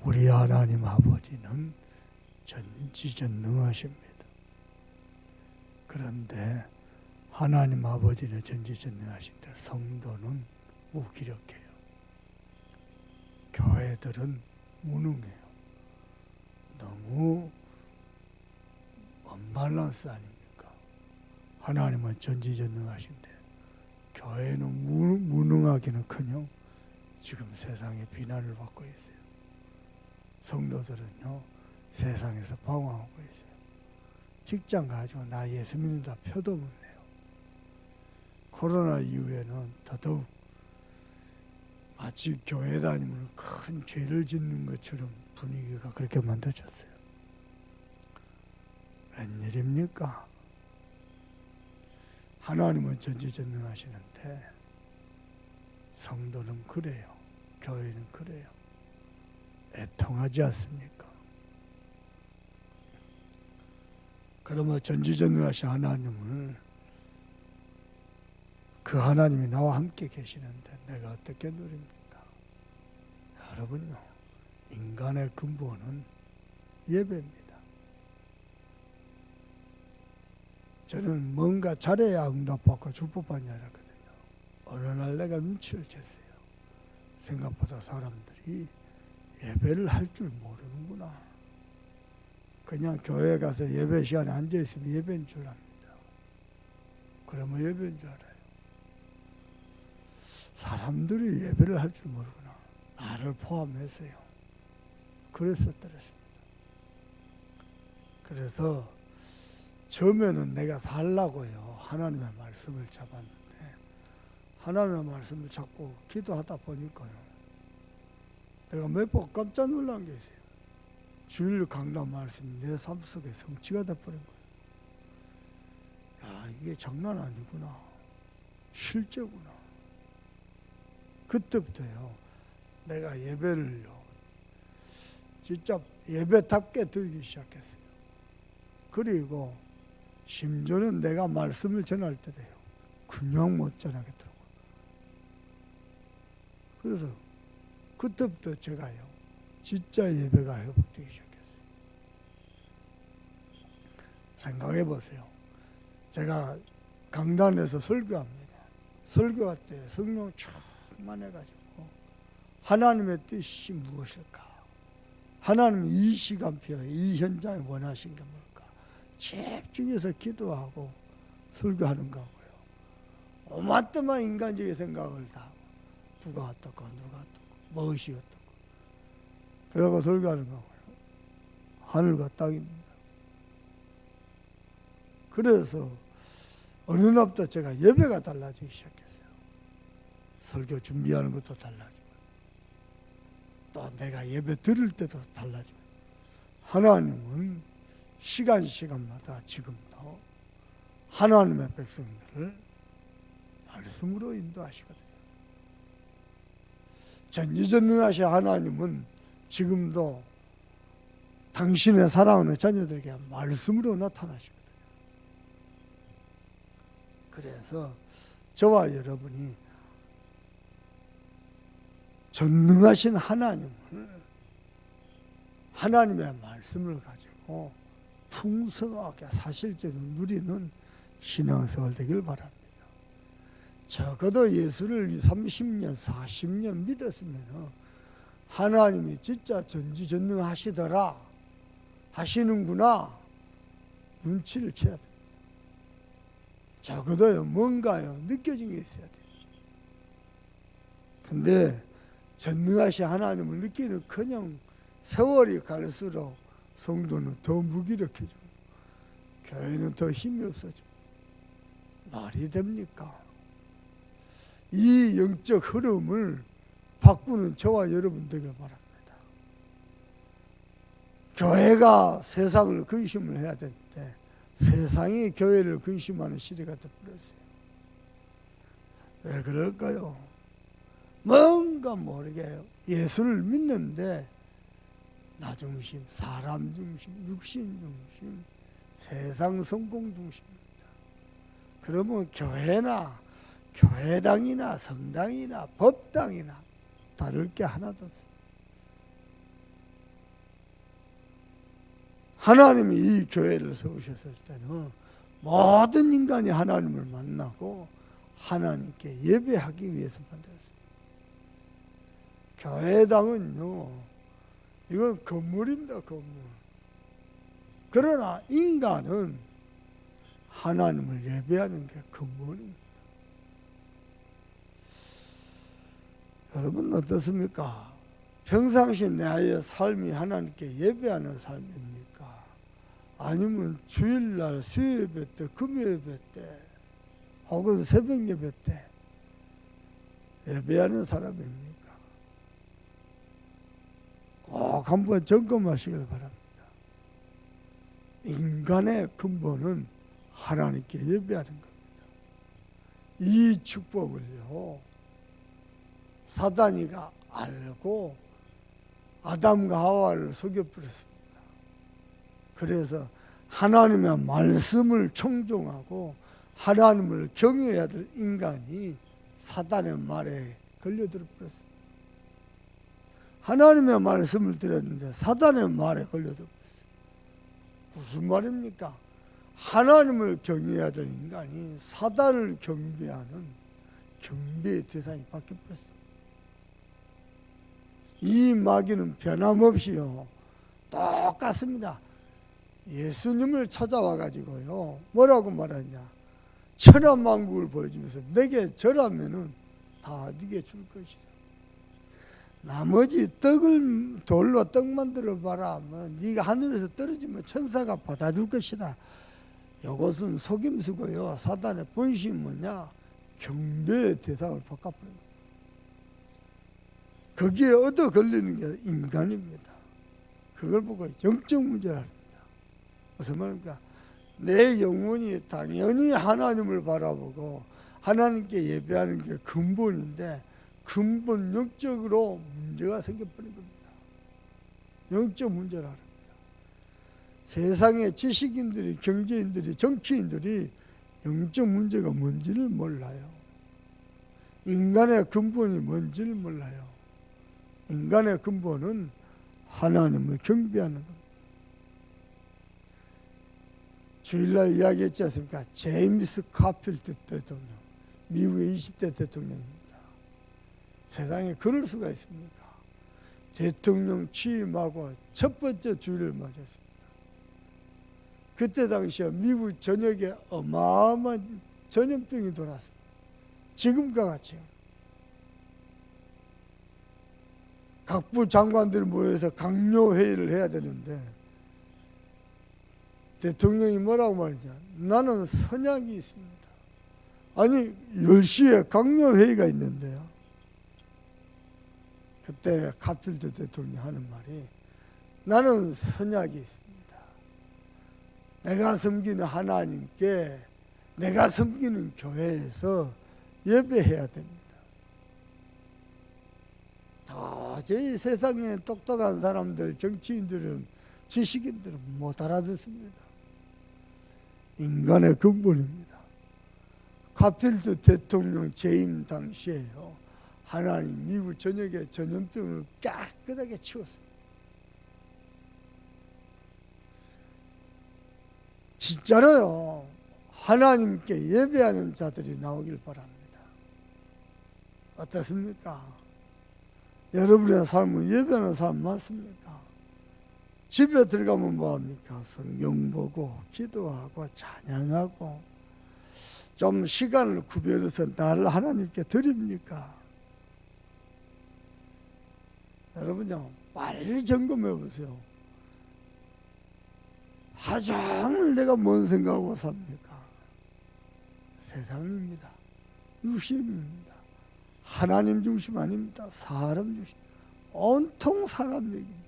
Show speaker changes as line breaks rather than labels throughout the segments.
우리 하나님 아버지는 전지전능하십니다. 그런데 하나님 아버지는 전지전능하신데 성도는 무기력해요. 교회들은 무능해요. 너무 언밸런스 아닙니까? 하나님은 전지전능하신데 교회는 무능하기는커녕 지금 세상에 비난을 받고 있어요. 성도들은요 세상에서 방황하고 있어요. 직장 가지고 나 예수 믿는다 표도 못 내요. 코로나 이후에는 더더욱 마치 교회 다니면 큰 죄를 짓는 것처럼 분위기가 그렇게 만들어졌어요. 웬일입니까? 하나님은 전지전능하시는데 성도는 그래요. 교회는 그래요. 애통하지 않습니까? 그러면 전지전능하신 하나님을 그 하나님이 나와 함께 계시는데 내가 어떻게 누립니까? 여러분요, 인간의 근본은 예배입니다. 저는 뭔가 잘해야 응답받고 축복받냐 했거든요. 어느 날 내가 눈치를 챘어요. 생각보다 사람들이 예배를 할 줄 모르는구나. 그냥 교회 가서 예배 시간에 앉아있으면 예배인 줄 압니다. 그러면 예배인 줄 알아요. 사람들이 예배를 할 줄 모르구나. 나를 포함해서요. 그래서 떨었습니다. 그래서 처음에는 내가 살라고요. 하나님의 말씀을 잡았는데 하나님의 말씀을 잡고 기도하다 보니까요. 내가 몇 번 깜짝 놀란 게 있어요. 주일 강단 말씀이 내 삶 속에 성취가 돼버린 거예요. 야, 이게 장난 아니구나. 실제구나. 그때부터요. 내가 예배를요. 진짜 예배답게 드리기 시작했어요. 그리고 심지어는 내가 말씀을 전할 때도요. 그냥 못 전하겠더라고요. 그래서 그때부터 제가요. 진짜 예배가 회복되기 시작했어요. 생각해 보세요. 제가 강단에서 설교합니다. 설교할 때 성령 충만해가지고 하나님의 뜻이 무엇일까? 하나님이 이 시간표에 이 현장에 원하신 게 뭘까? 집중해서 기도하고 설교하는 거고요. 오만때만 인간적인 생각을 다 하고 누가 어떻고 무엇이 어떻고 그러고 설교하는 거고요. 하늘과 땅입니다. 그래서 어느 날부터 제가 예배가 달라지기 시작했어요. 설교 준비하는 것도 달라지고 또 내가 예배 드릴 때도 달라지고 하나님은 시간마다 지금도 하나님의 백성들을 말씀으로 인도하시거든요. 전지전능하신 하나님은 지금도 당신의 사랑하는 자녀들에게 말씀으로 나타나시거든요. 그래서 저와 여러분이 전능하신 하나님의 말씀을 가지고 풍성하게 사실적으로 누리는 신앙생활 되길 바랍니다. 적어도 예수를 30년, 40년 믿었으면 하나님이 진짜 전지전능하시더라, 하시는구나 눈치를 채야 됩니다. 적어도요 뭔가요 느껴진 게 있어야 돼요. 근데 전능하신 하나님을 느끼는커녕 세월이 갈수록 성도는 더 무기력해지고 교회는 더 힘이 없어지고 말이 됩니까? 이 영적 흐름을 바꾸는 저와 여러분 되길 바랍니다. 교회가 세상을 근심을 해야 되는데 세상이 교회를 근심하는 시대가 되어버렸어요. 왜 그럴까요? 뭔가 모르게 예수를 믿는데 나 중심, 사람 중심, 육신 중심, 세상 성공 중심입니다. 그러면 교회나 교회당이나 성당이나 법당이나 다를 게 하나도 없습니다. 하나님이 이 교회를 세우셨을 때는 모든 인간이 하나님을 만나고 하나님께 예배하기 위해서 만들었습니다. 교회당은요, 이건 건물입니다, 건물. 그러나 인간은 하나님을 예배하는 게 근본입니다. 여러분 어떻습니까? 평상시 나의 삶이 하나님께 예배하는 삶입니까? 아니면 주일날 수요예배 때, 금요예배 때, 혹은 새벽 예배 때 예배하는 사람입니까? 꼭 한번 점검하시길 바랍니다. 인간의 근본은 하나님께 예배하는 겁니다. 이 축복을요, 사단이가 알고 아담과 하와를 속여버렸습니다. 그래서 하나님의 말씀을 청종하고 하나님을 경외해야 될 인간이 사단의 말에 걸려들어 버렸습니다. 하나님의 말씀을 드렸는데 사단의 말에 걸려들어 버렸어요. 무슨 말입니까? 하나님을 경외해야 될 인간이 사단을 경배하는 경배의 대상이 바뀌어버렸습니다. 이 마귀는 변함없이요, 똑같습니다. 예수님을 찾아와 가지고요, 뭐라고 말하냐? 천하만국을 보여주면서 내게 절하면은 다 네게 줄 것이다. 나머지 떡을 돌로 떡 만들어 봐라. 뭐 네가 하늘에서 떨어지면 천사가 받아줄 것이다. 이것은 속임수고요. 사단의 본심이 뭐냐? 경배의 대상을 바꿔버립니다. 거기에 얻어 걸리는 게 인간입니다. 그걸 보고 영적 문제를 합니다. 무슨 말입니까? 내 영혼이 당연히 하나님을 바라보고 하나님께 예배하는 게 근본인데 근본 영적으로 문제가 생겨버린 겁니다. 영적 문제를 합니다. 세상의 지식인들이, 경제인들이, 정치인들이 영적 문제가 뭔지를 몰라요. 인간의 근본이 뭔지를 몰라요. 인간의 근본은 하나님을 경배하는 겁니다. 주일날 이야기했지 않습니까? 제임스 카필드 대통령, 미국의 20대 대통령입니다. 세상에 그럴 수가 있습니까? 대통령 취임하고 첫 번째 주일을 맞았습니다. 그때 당시에 미국 전역에 어마어마한 전염병이 돌았습니다. 지금과 같이요. 각부 장관들이 모여서 강요회의를 해야 되는데 대통령이 뭐라고 말이냐? 나는 선약이 있습니다. 아니 10시에 강요회의가 있는데요. 그때 카필드 대통령이 하는 말이 나는 선약이 있습니다. 내가 섬기는 하나님께 내가 섬기는 교회에서 예배해야 됩니다. 도저히 세상에 똑똑한 사람들, 정치인들은, 지식인들은 못 알아듣습니다. 인간의 근본입니다. 카필드 대통령 재임 당시에요, 하나님 미국 전역의 전염병을 깨끗하게 치웠습니다. 진짜로요, 하나님께 예배하는 자들이 나오길 바랍니다. 어떻습니까? 여러분의 삶은 예배하는 사람 많습니까? 집에 들어가면 뭐합니까? 성경 보고 기도하고 찬양하고 좀 시간을 구별해서 나를 하나님께 드립니까? 여러분요, 빨리 점검해 보세요. 하루 종일 내가 뭔 생각하고 삽니까? 세상입니다. 육신입니다. 하나님 중심 아닙니다. 사람 중심. 온통 사람 얘기입니다.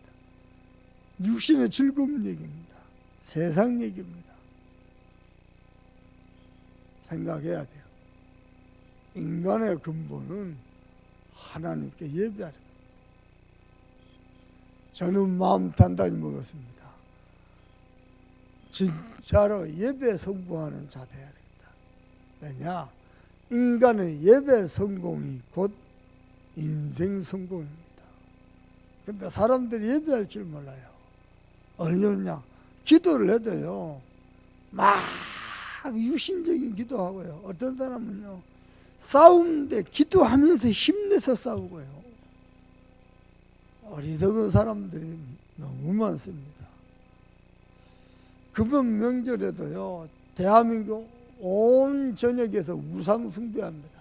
육신의 즐거운 얘기입니다. 세상 얘기입니다. 생각해야 돼요. 인간의 근본은 하나님께 예배하는 겁니다. 저는 마음 단단히 먹었습니다. 진짜로 예배 성공하는 자 되어야 됩니다. 왜냐? 인간의 예배 성공이 곧 인생 성공입니다. 근데 사람들이 예배할 줄 몰라요. 어느냐? 기도를 해도요, 막 육신적인 기도하고요. 어떤 사람은요, 싸우는데 기도하면서 힘내서 싸우고요. 어리석은 사람들이 너무 많습니다. 금은 명절에도요, 대한민국 온 전역에서 우상 숭배합니다.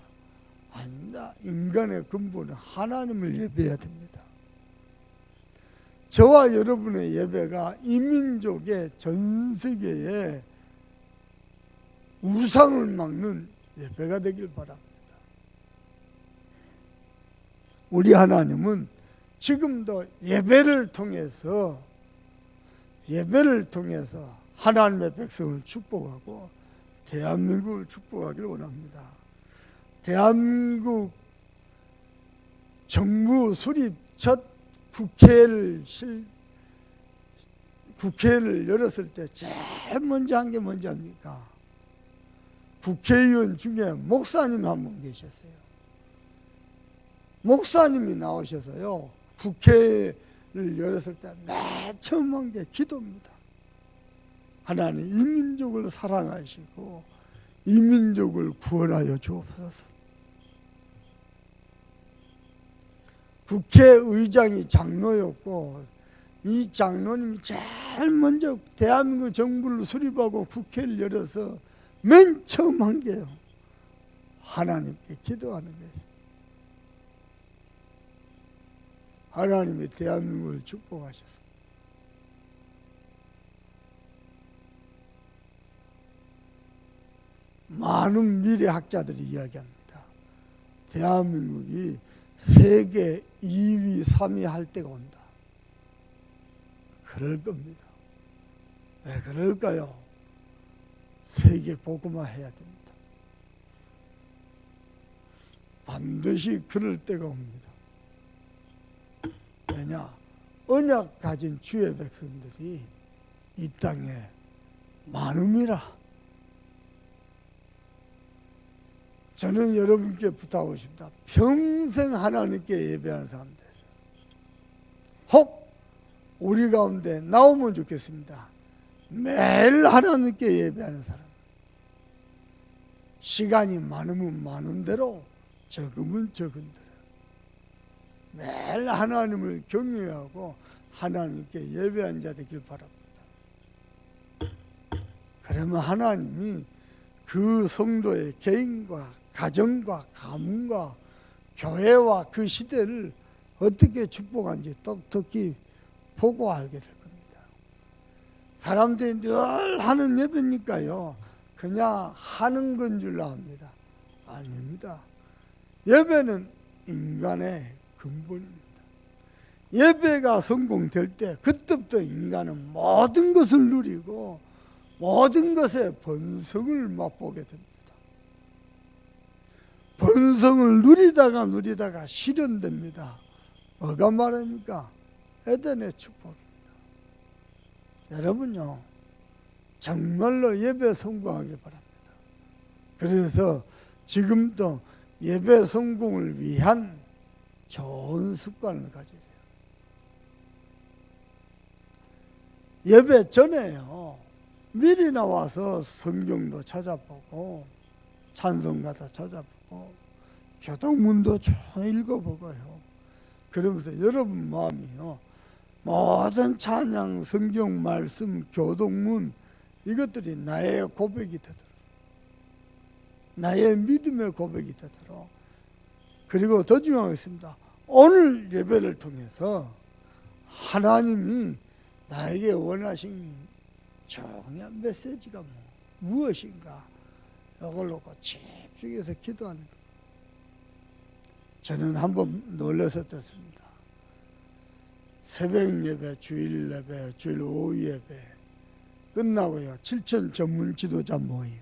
아닙니다. 인간의 근본은 하나님을 예배해야 됩니다. 저와 여러분의 예배가 이 민족의 전 세계에 우상을 막는 예배가 되길 바랍니다. 우리 하나님은 지금도 예배를 통해서 하나님의 백성을 축복하고 대한민국을 축복하기를 원합니다. 대한민국 정부 수립 첫 국회를 열었을 때 제일 먼저 한 게 뭔지 압니까? 국회의원 중에 목사님 한 분 계셨어요. 목사님이 나오셔서요, 국회를 열었을 때 맨 처음 한 게 기도입니다. 하나님 이 민족을 사랑하시고 이 민족을 구원하여 주옵소서. 국회의장이 장로였고 이 장로님이 제일 먼저 대한민국 정부를 수립하고 국회를 열어서 맨 처음 한 게요, 하나님께 기도하는 것입니다. 하나님이 대한민국을 축복하셨습니다. 많은 미래학자들이 이야기합니다. 대한민국이 세계 2위, 3위 할 때가 온다. 그럴 겁니다. 왜 그럴까요? 세계 복음화 해야 됩니다. 반드시 그럴 때가 옵니다. 왜냐? 언약 가진 주의 백성들이 이 땅에 많음이라. 저는 여러분께 부탁하고 싶다. 평생 하나님께 예배하는 사람들, 혹 우리 가운데 나오면 좋겠습니다. 매일 하나님께 예배하는 사람, 시간이 많으면 많은 대로, 적으면 적은 대로 매일 하나님을 경외하고 하나님께 예배한 자 되길 바랍니다. 그러면 하나님이 그 성도의 개인과 가정과 가문과 교회와 그 시대를 어떻게 축복한지 똑똑히 보고 알게 될 겁니다. 사람들이 늘 하는 예배니까요, 그냥 하는 건 줄 압니다. 아닙니다. 예배는 인간의 근본입니다. 예배가 성공될 때 그때부터 인간은 모든 것을 누리고 모든 것의 번성을 맛보게 됩니다. 번성을 누리다가 실현됩니다. 뭐가 말입니까? 에덴의 축복입니다. 여러분요, 정말로 예배 성공하길 바랍니다. 그래서 지금도 예배 성공을 위한 좋은 습관을 가지세요. 예배 전에요, 미리 나와서 성경도 찾아보고 찬송가도 찾아보고 교동문도 쭉 읽어보고요. 그러면서 여러분 마음이요, 모든 찬양, 성경 말씀, 교동문, 이것들이 나의 고백이 되도록, 나의 믿음의 고백이 되도록. 그리고 더 중요한 게 있습니다. 오늘 예배를 통해서 하나님이 나에게 원하신 중요한 메시지가 무엇인가, 이걸 놓고 집중해서 기도하는 거예요. 저는 한번 놀라서 들었습니다. 새벽 예배, 주일 예배, 주일 오후 예배 끝나고요, 7천 전문 지도자 모임,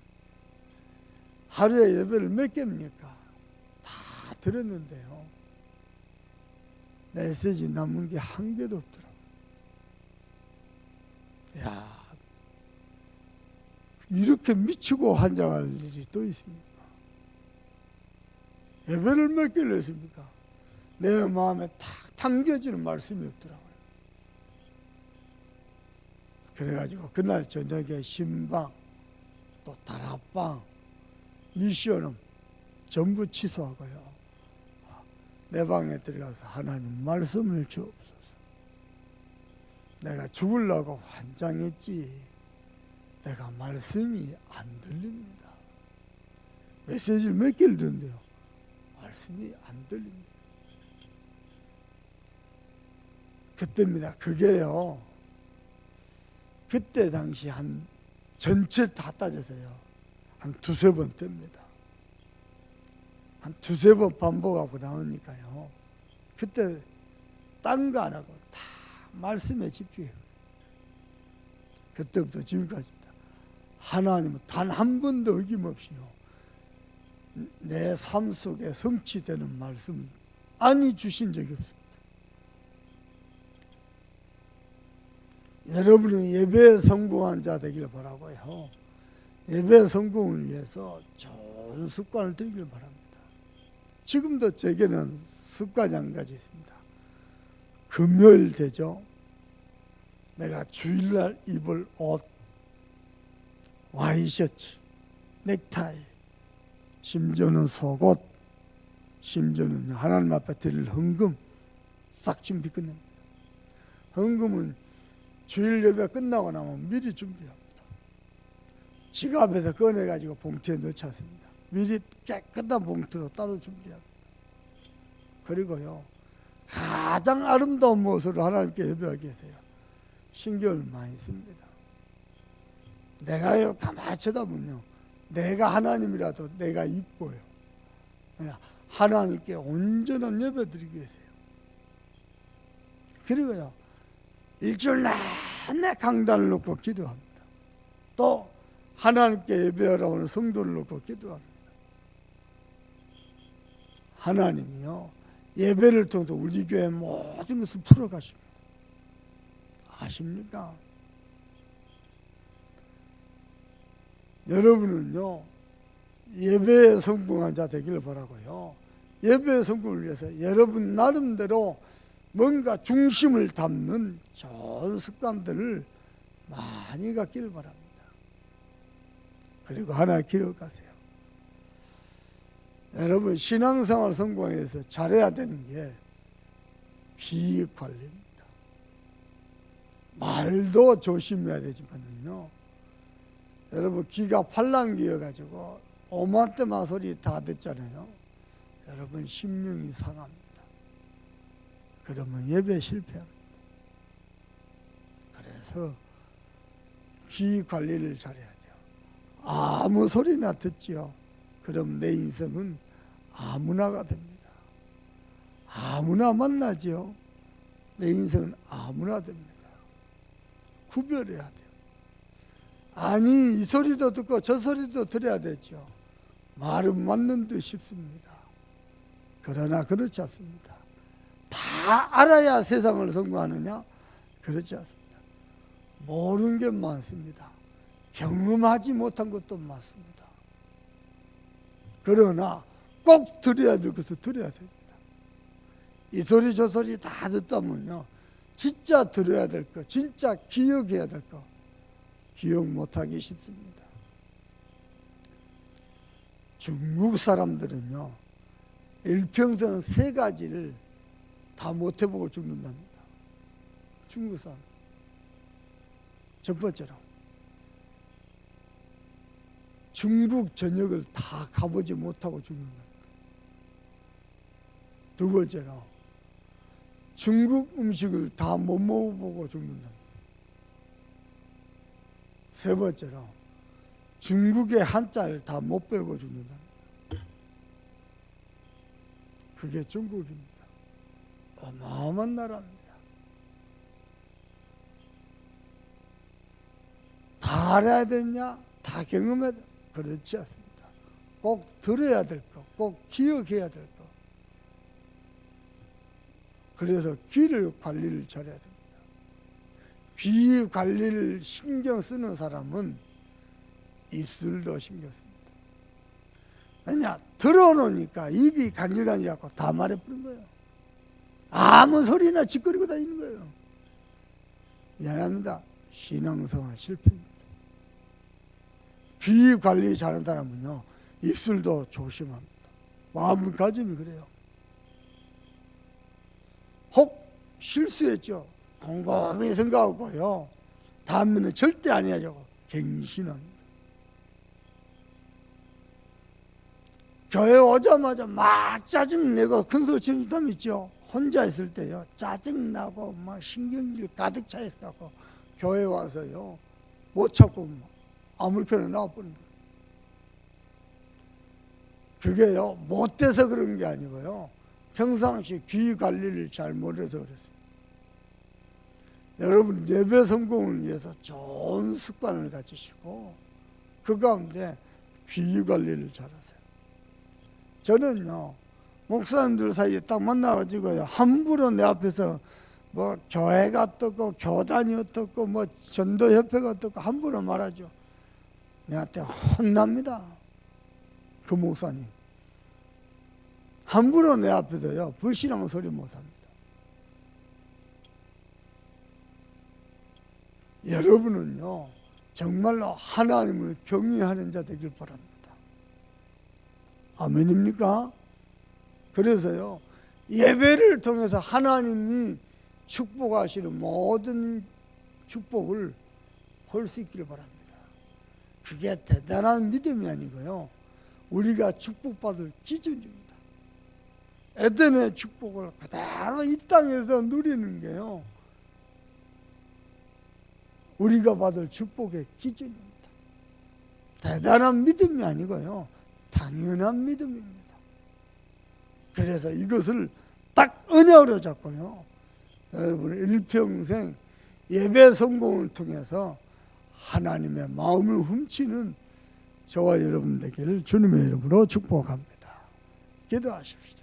하루에 예배를 몇 개입니까? 다 들었는데요, 메시지 남은 게 한 개도 없더라고요. 야, 이렇게 미치고 환장할 일이 또 있습니까? 예배를 몇 개를 했습니까? 내 마음에 탁 담겨지는 말씀이 없더라고요. 그래가지고 그날 저녁에 신방 또 다락방 미션은 전부 취소하고요. 내 방에 들어가서 하나님 말씀을 주옵소서. 내가 죽으려고 환장했지 내가 말씀이 안 들립니다. 메시지를 몇 개를 듣는데요. 말씀이 안 들립니다. 그때입니다. 그게요. 그때 당시 한 전체 다 따져서요. 한 두세 번 뜹니다. 한 두세 번 반복하고 나오니까요. 그때 딴 거 안 하고 다 말씀에 집중해요. 그때부터 지금까지입니다. 하나님은 단 한 번도 어김없이요. 내 삶 속에 성취되는 말씀을 아니 주신 적이 없습니다. 여러분은 예배에 성공한 자 되기를 바라고요. 예배 성공을 위해서 좋은 습관을 들기를 바랍니다. 지금도 제게는 습관이 한 가지 있습니다. 금요일 되죠. 내가 주일날 입을 옷, 와이셔츠, 넥타이, 심지어는 속옷, 심지어는 하나님 앞에 드릴 헌금 싹 준비 끝냅니다. 헌금은 주일 예배 끝나고 나면 미리 준비합니다. 지갑에서 꺼내가지고 봉투에 넣지 않습니다. 미리 깨끗한 봉투로 따로 준비합니다. 그리고요, 가장 아름다운 모습으로 하나님께 예배하게 하세요. 신경을 많이 씁니다. 내가요, 가만히 쳐다보면요, 내가 하나님이라도 내가 이뻐요. 하나님께 온전한 예배 드리기 위해서요. 그리고요, 일주일 내내 강단을 놓고 기도합니다. 또 하나님께 예배하러 오는 성도를 놓고 기도합니다. 하나님이요, 예배를 통해서 우리 교회 모든 것을 풀어가십니다. 아십니까? 여러분은요, 예배에 성공한 자 되기를 바라고요. 예배의 성공을 위해서 여러분 나름대로 뭔가 중심을 담는 좋은 습관들을 많이 갖기를 바랍니다. 그리고 하나 기억하세요. 여러분 신앙생활 성공에 대해서 잘해야 되는 게 기입 관리입니다. 말도 조심해야 되지만요. 여러분 귀가 팔랑귀여가지고 오만때만 소리 다 듣잖아요. 여러분 심령이 상합니다. 그러면 예배 실패합니다. 그래서 귀 관리를 잘해야 돼요. 아무 소리나 듣지요. 그럼 내 인생은 아무나가 됩니다. 아무나 만나지요. 내 인생은 아무나 됩니다. 구별해야 돼요. 아니 이 소리도 듣고 저 소리도 들어야 되죠. 말은 맞는 듯 싶습니다. 그러나 그렇지 않습니다. 다 알아야 세상을 성공하느냐? 그렇지 않습니다. 모르는 게 많습니다. 경험하지 못한 것도 많습니다. 그러나 꼭 들어야 될 것을 들어야 됩니다. 이 소리 저 소리 다 듣다면요, 진짜 들어야 될 것, 진짜 기억해야 될 것, 기억 못하기 쉽습니다. 중국 사람들은요, 일평생 3가지를 다 못해보고 죽는답니다. 중국 사람. 첫 번째로 중국 전역을 다 가보지 못하고 죽는답니다. 두 번째로 중국 음식을 다 못 먹어보고 죽는답니다. 세 번째로 중국의 한자를 다 못 배우고 죽는답니다. 그게 중국입니다. 어마어마한 나라입니다. 다 알아야 되냐? 다 경험해야 되냐? 그렇지 않습니다. 꼭 들어야 될 것, 꼭 기억해야 될 것. 그래서 귀를 관리를 잘해야 됩니다. 귀 관리를 신경 쓰는 사람은 입술도 신경 씁니다. 왜냐? 들어놓으니까 입이 간질간질하고 다 말해버린 거예요. 아무 소리나 짓거리고 다니는 거예요. 미안합니다. 신앙생활 실패입니다. 귀 관리 잘하는 사람은요, 입술도 조심합니다. 마음가짐이 그래요. 혹 실수했죠. 곰곰이 생각하고요, 다음에는 절대 아니하려고 갱신합니다. 교회 오자마자 막 짜증내고 큰소리 치는 사람 있죠. 혼자 있을 때요, 짜증나고 막 신경질 가득 차 있어갖고 교회 와서요, 못 참고 아무렇게나 나와버린 거예요. 그게요, 못돼서 그런 게 아니고요, 평상시 귀 관리를 잘 못해서 그랬어요. 여러분, 예배 성공을 위해서 좋은 습관을 가지시고 그 가운데 귀 관리를 잘하세요. 저는요, 목사님들 사이에 딱 만나가지고요, 함부로 내 앞에서 뭐 교회가 어떻고 교단이 어떻고 뭐 전도협회가 어떻고 함부로 말하죠. 내한테 혼납니다. 그 목사님 함부로 내 앞에서요, 불신앙 소리 못합니다. 여러분은요, 정말로 하나님을 경외하는 자 되길 바랍니다. 아멘입니까? 그래서요, 예배를 통해서 하나님이 축복하시는 모든 축복을 볼 수 있기를 바랍니다. 그게 대단한 믿음이 아니고요, 우리가 축복받을 기준입니다. 에덴의 축복을 그대로 이 땅에서 누리는 게요, 우리가 받을 축복의 기준입니다. 대단한 믿음이 아니고요, 당연한 믿음입니다. 그래서 이것을 딱 언약으로 잡고요, 여러분 일평생 예배 성공을 통해서 하나님의 마음을 훔치는 저와 여러분 되기를 주님의 이름으로 축복합니다. 기도하십시오.